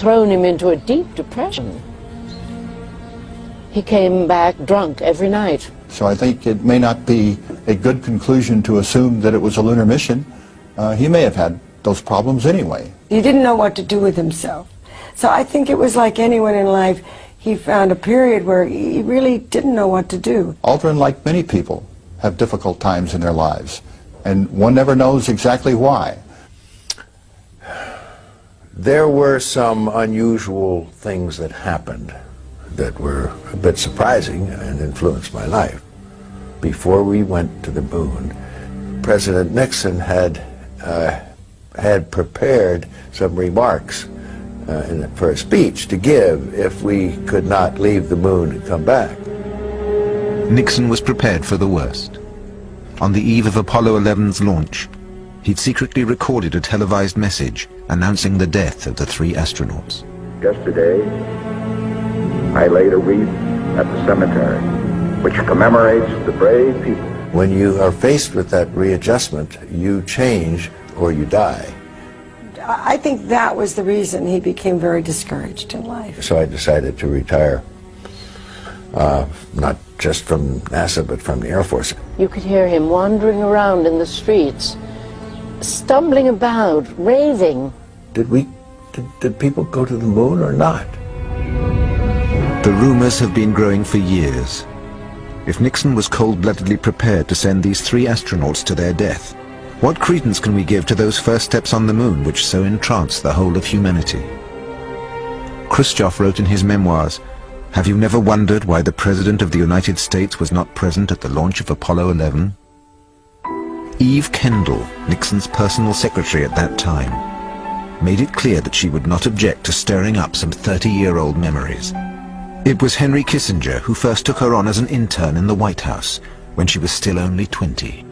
thrown him into a deep depression. He came back drunk every night. So I think it may not be a good conclusion to assume that it was a lunar mission. He may have had those problems anyway. He didn't know what to do with himself. So I think it was like anyone in life, he found a period where he really didn't know what to do. Aldrin, like many people, have difficult times in their lives, and one never knows exactly why. There were some unusual things that happened that were a bit surprising and influenced my life. Before we went to the moon, President Nixon had prepared some remarks for a speech to give if we could not leave the moon and come back. Nixon was prepared for the worst. On the eve of Apollo 11's launch, he'd secretly recorded a televised message announcing the death of the 3 astronauts. Yesterday, I laid a wreath at the cemetery, which commemorates the brave people. When you are faced with that readjustment, you change or you die. I think that was the reason he became very discouraged in life. So I decided to retire, not just from NASA, but from the Air Force. You could hear him wandering around in the streets, stumbling about, raving. Did people go to the moon or not? The rumors have been growing for years. If Nixon was cold-bloodedly prepared to send these 3 astronauts to their death, what credence can we give to those first steps on the moon which so entranced the whole of humanity? Khrushchev wrote in his memoirs, "Have you never wondered why the President of the United States was not present at the launch of Apollo 11? Eve Kendall, Nixon's personal secretary at that time, made it clear that she would not object to stirring up some 30-year-old memories. It was Henry Kissinger who first took her on as an intern in the White House when she was still only 20.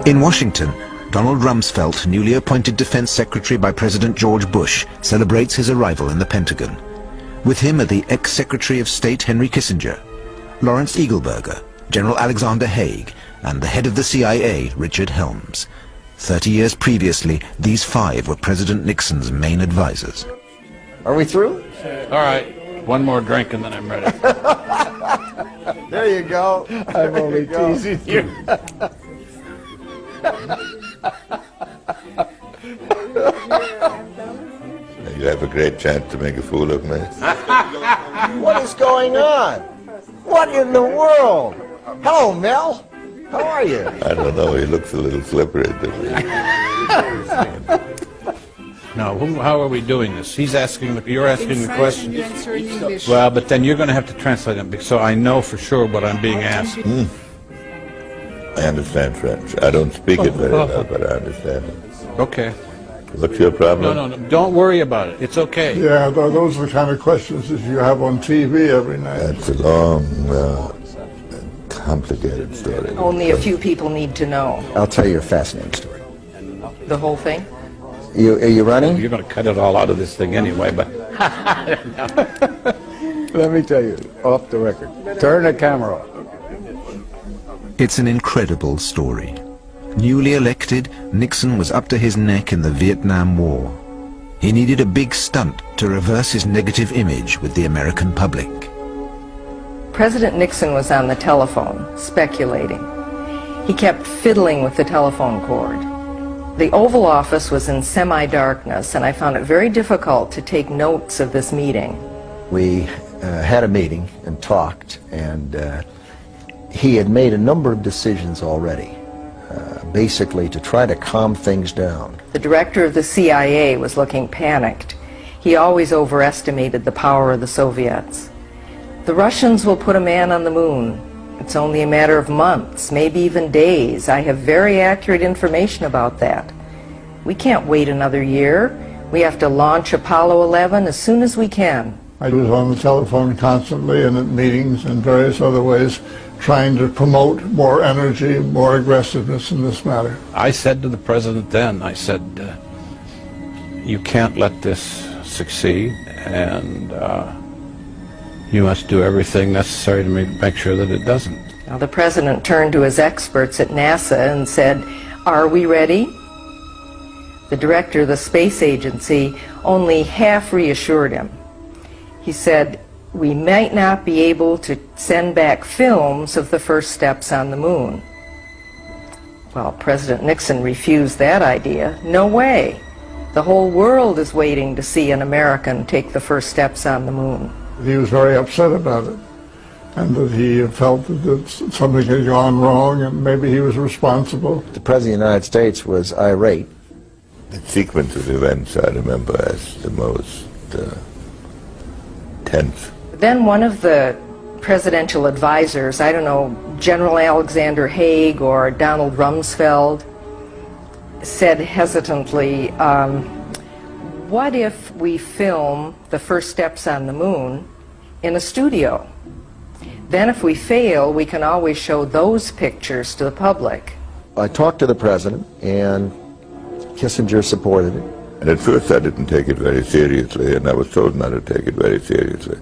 In Washington, Donald Rumsfeld, newly appointed Defense Secretary by President George Bush, celebrates his arrival in the Pentagon. With him are the ex-Secretary of State Henry Kissinger, Lawrence Eagleburger, General Alexander Haig, and the head of the CIA, Richard Helms. 30 years previously, these 5 were President Nixon's main advisors. Are we through? All right, one more drink and then I'm ready. There you go. I'm only teasing you. You have a great chance to make a fool of me. What is going on? What in the world? Hello, Mel. How are you? I don't know, he looks a little slippery to me. No, how are we doing this? He's asking, you're asking the question. You answer in English. Well, but then you're going to have to translate them, so I know for sure what I'm being asked. I understand French. I don't speak it very well, but I understand it. Okay. What's your problem? No, don't worry about it. It's okay. Yeah, those are the kind of questions that you have on TV every night. That's a long, complicated story. Only a few people need to know. I'll tell you a fascinating story. The whole thing? Are you running? You're going to cut it all out of this thing anyway, but... Let me tell you, off the record. Turn the camera off. It's an incredible story. Newly elected, Nixon was up to his neck in the Vietnam War. He needed a big stunt to reverse his negative image with the American public. President Nixon was on the telephone, speculating. He kept fiddling with the telephone cord. The Oval Office was in semi-darkness, and I found it very difficult to take notes of this meeting. We had a meeting and talked, and he had made a number of decisions already, basically to try to calm things down. The director of the CIA was looking panicked. He always overestimated the power of the Soviets. The Russians will put a man on the moon. It's only a matter of months, maybe even days. I have very accurate information about that. We can't wait another year. We have to launch Apollo 11 as soon as we can. I was on the telephone constantly and at meetings and various other ways trying to promote more energy, more aggressiveness in this matter. I said to the president then, I said, you can't let this succeed, and you must do everything necessary to make sure that it doesn't. Now, the president turned to his experts at NASA and said, are we ready? The director of the space agency only half reassured him. He said, "We might not be able to send back films of the first steps on the moon." Well, President Nixon refused that idea. No way. The whole world is waiting to see an American take the first steps on the moon. He was very upset about it, and that he felt that something had gone wrong and maybe he was responsible. The President of the United States was irate. The sequence of events I remember as the most tense. Then one of the presidential advisors, I don't know, General Alexander Haig or Donald Rumsfeld, said hesitantly, what if we film the first steps on the moon in a studio? Then if we fail, we can always show those pictures to the public. I talked to the President, and Kissinger supported it. And at first I didn't take it very seriously, and I was told not to take it very seriously.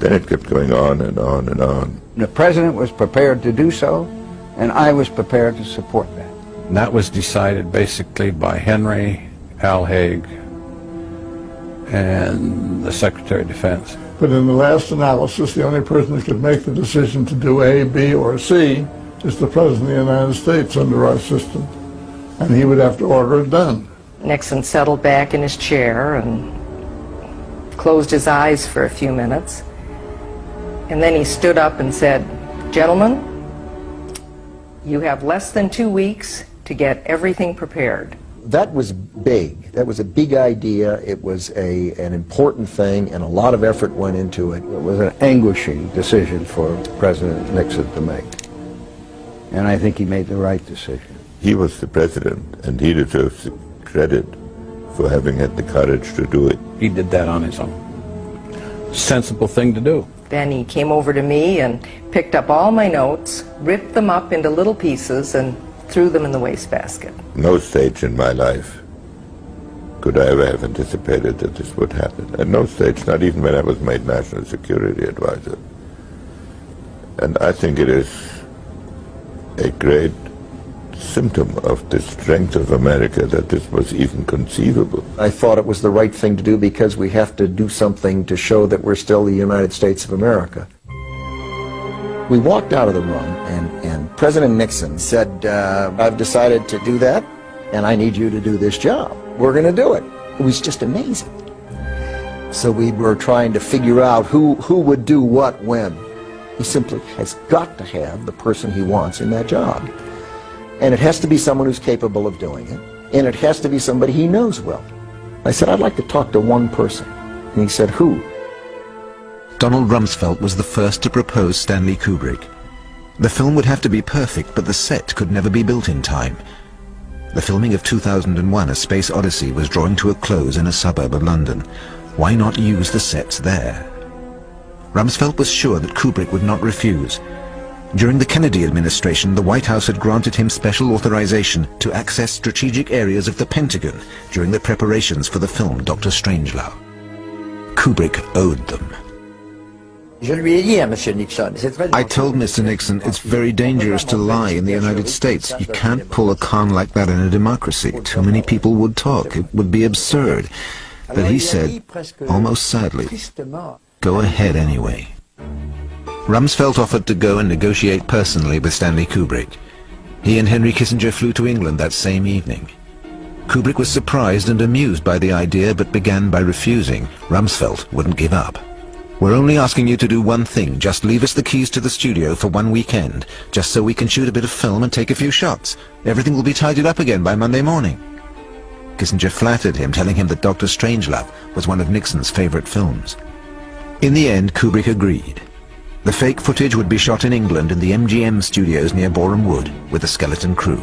Then it kept going on and on and on. The President was prepared to do so, and I was prepared to support that. And that was decided basically by Henry, Al Haig, and the Secretary of Defense. But in the last analysis, the only person that could make the decision to do A, B, or C is the President of the United States under our system. And he would have to order it done. Nixon settled back in his chair and closed his eyes for a few minutes. And then he stood up and said, "Gentlemen, you have less than 2 weeks to get everything prepared." That was big. That was a big idea. It was an important thing, and a lot of effort went into it. It was an anguishing decision for President Nixon to make. And I think he made the right decision. He was the president, and he deserves credit for having had the courage to do it. He did that on his own. Sensible thing to do. Then he came over to me and picked up all my notes, ripped them up into little pieces, and threw them in the wastebasket. No stage in my life could I ever have anticipated that this would happen. At no stage, not even when I was made National Security Advisor. And I think it is a great symptom of the strength of America that this was even conceivable. I thought it was the right thing to do because we have to do something to show that we're still the United States of America. We walked out of the room, and President Nixon said, I've decided to do that, and I need you to do this job. We're going to do it. It was just amazing. So we were trying to figure out who would do what when. He simply has got to have the person he wants in that job. And it has to be someone who's capable of doing it, and it has to be somebody he knows well. I said, I'd like to talk to one person. And he said, who? Donald Rumsfeld was the first to propose Stanley Kubrick. The film would have to be perfect, but the set could never be built in time. The filming of 2001: A Space Odyssey was drawing to a close in a suburb of London. Why not use the sets there? Rumsfeld was sure that Kubrick would not refuse. During the Kennedy administration, the White House had granted him special authorization to access strategic areas of the Pentagon during the preparations for the film Dr. Strangelove. Kubrick owed them. I told Mr. Nixon, it's very dangerous to lie in the United States. You can't pull a con like that in a democracy. Too many people would talk. It would be absurd. But he said, almost sadly, go ahead anyway. Rumsfeld offered to go and negotiate personally with Stanley Kubrick. He and Henry Kissinger flew to England that same evening. Kubrick was surprised and amused by the idea, but began by refusing. Rumsfeld wouldn't give up. We're only asking you to do one thing. Just leave us the keys to the studio for one weekend, just so we can shoot a bit of film and take a few shots. Everything will be tidied up again by Monday morning. Kissinger flattered him, telling him that Dr. Strangelove was one of Nixon's favorite films. In the end, Kubrick agreed. The fake footage would be shot in England in the MGM studios near Boreham Wood with a skeleton crew.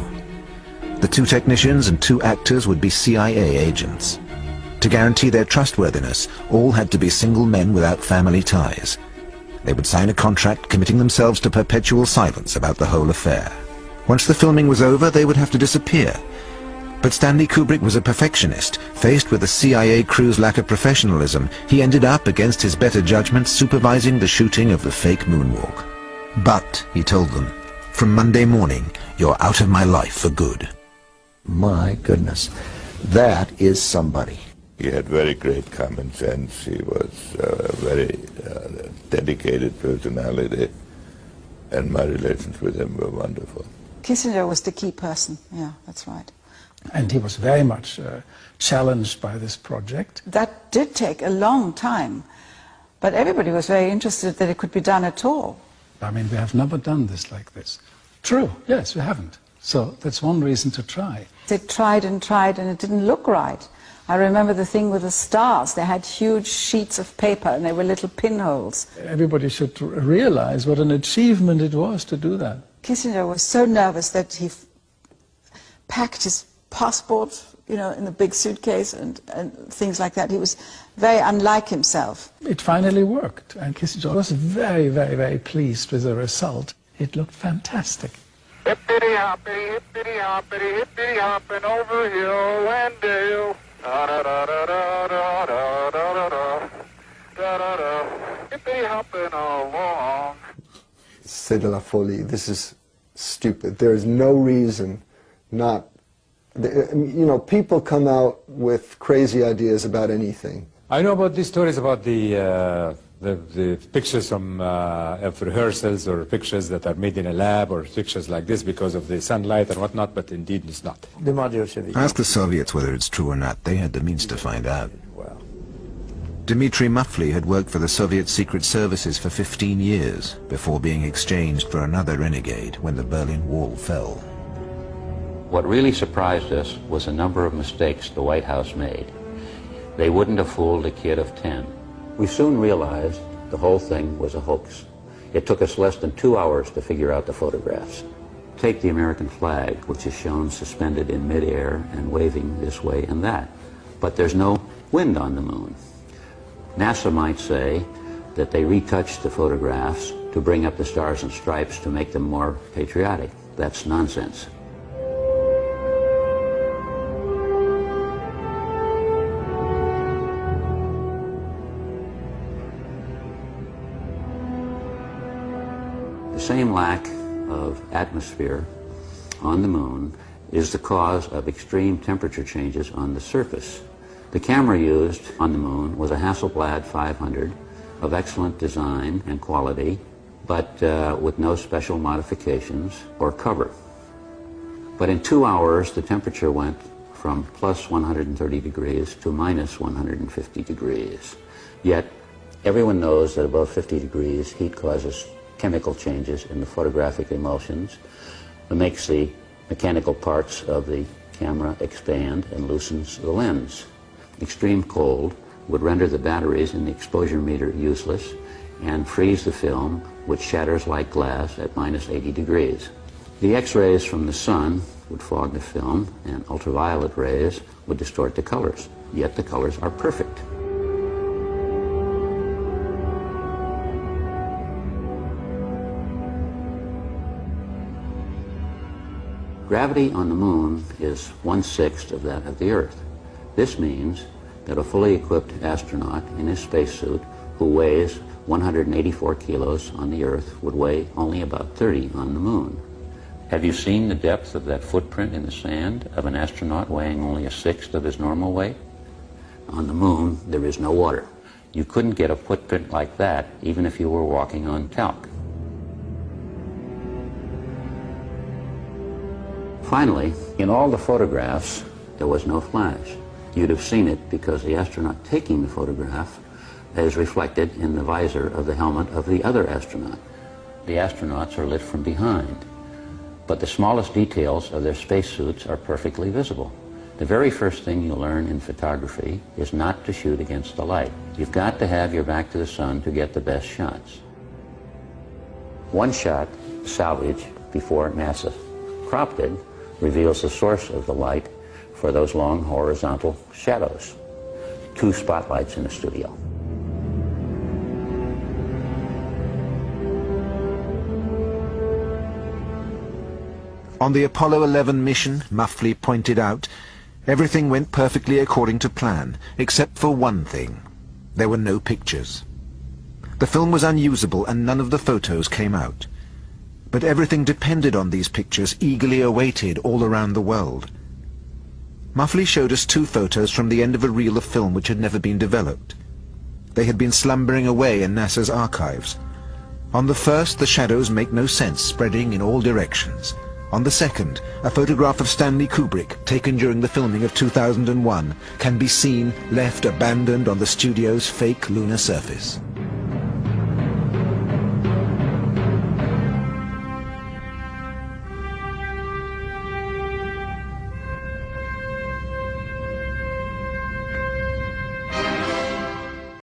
The 2 technicians and 2 actors would be CIA agents. To guarantee their trustworthiness, all had to be single men without family ties. They would sign a contract committing themselves to perpetual silence about the whole affair. Once the filming was over, they would have to disappear. But Stanley Kubrick was a perfectionist. Faced with the CIA crew's lack of professionalism, he ended up, against his better judgment, supervising the shooting of the fake moonwalk. But, he told them, from Monday morning, you're out of my life for good. My goodness. That is somebody. He had very great common sense. He was a very dedicated personality, and my relations with him were wonderful. Kissinger was the key person, yeah, that's right. And he was very much challenged by this project. That did take a long time, but everybody was very interested that it could be done at all. I mean, we have never done this like this. True, yes, we haven't. So that's one reason to try. They tried and it didn't look right. I remember the thing with the stars. They had huge sheets of paper and they were little pinholes. Everybody should realize what an achievement it was to do that. Kissinger was so nervous that he packed his passport, you know, in a big suitcase and things like that. He was very unlike himself. It finally worked, and Kissinger was very, very, very pleased with the result. It looked fantastic. Hippity hoppity, hippity hoppity, hippity hopping over hill and dale. Da da da da da da da da da da da. Hippity hopping along. C'est de la folie. This is stupid. There is no reason not. You know, people come out with crazy ideas about anything. I know about these stories about the pictures from of rehearsals or pictures that are made in a lab or pictures like this because of the sunlight and whatnot, but indeed it's not. Ask the Soviets whether it's true or not. They had the means to find out. Dmitry Muffley had worked for the Soviet Secret Services for 15 years before being exchanged for another renegade when the Berlin Wall fell. What really surprised us was a number of mistakes the White House made. They wouldn't have fooled a kid of 10. We soon realized the whole thing was a hoax. It took us less than 2 hours to figure out the photographs. Take the American flag, which is shown suspended in midair and waving this way and that. But there's no wind on the moon. NASA might say that they retouched the photographs to bring up the stars and stripes to make them more patriotic. That's nonsense. The same lack of atmosphere on the moon is the cause of extreme temperature changes on the surface. The camera used on the moon was a Hasselblad 500 of excellent design and quality, but with no special modifications or cover. But in 2 hours, the temperature went from plus 130 degrees to minus 150 degrees. Yet, everyone knows that above 50 degrees, heat causes chemical changes in the photographic emulsions. It makes the mechanical parts of the camera expand and loosens the lens. Extreme cold would render the batteries in the exposure meter useless and freeze the film, which shatters like glass at minus 80 degrees. The X-rays from the sun would fog the film, and ultraviolet rays would distort the colors, yet the colors are perfect. Gravity on the moon is 1/6 of that of the Earth. This means that a fully equipped astronaut in his spacesuit who weighs 184 kilos on the Earth would weigh only about 30 on the moon. Have you seen the depth of that footprint in the sand of an astronaut weighing only 1/6 of his normal weight? On the moon, there is no water. You couldn't get a footprint like that even if you were walking on talc. Finally, in all the photographs, there was no flash. You'd have seen it because the astronaut taking the photograph is reflected in the visor of the helmet of the other astronaut. The astronauts are lit from behind, but the smallest details of their spacesuits are perfectly visible. The very first thing you learn in photography is not to shoot against the light. You've got to have your back to the sun to get the best shots. One shot, salvage, before NASA cropped it, reveals the source of the light for those long horizontal shadows. 2 spotlights in the studio. On the Apollo 11 mission, Muffley pointed out, everything went perfectly according to plan, except for one thing. There were no pictures. The film was unusable and none of the photos came out. But everything depended on these pictures, eagerly awaited all around the world. Muffley showed us two photos from the end of a reel of film which had never been developed. They had been slumbering away in NASA's archives. On the first, the shadows make no sense, spreading in all directions. On the second, a photograph of Stanley Kubrick, taken during the filming of 2001, can be seen left abandoned on the studio's fake lunar surface.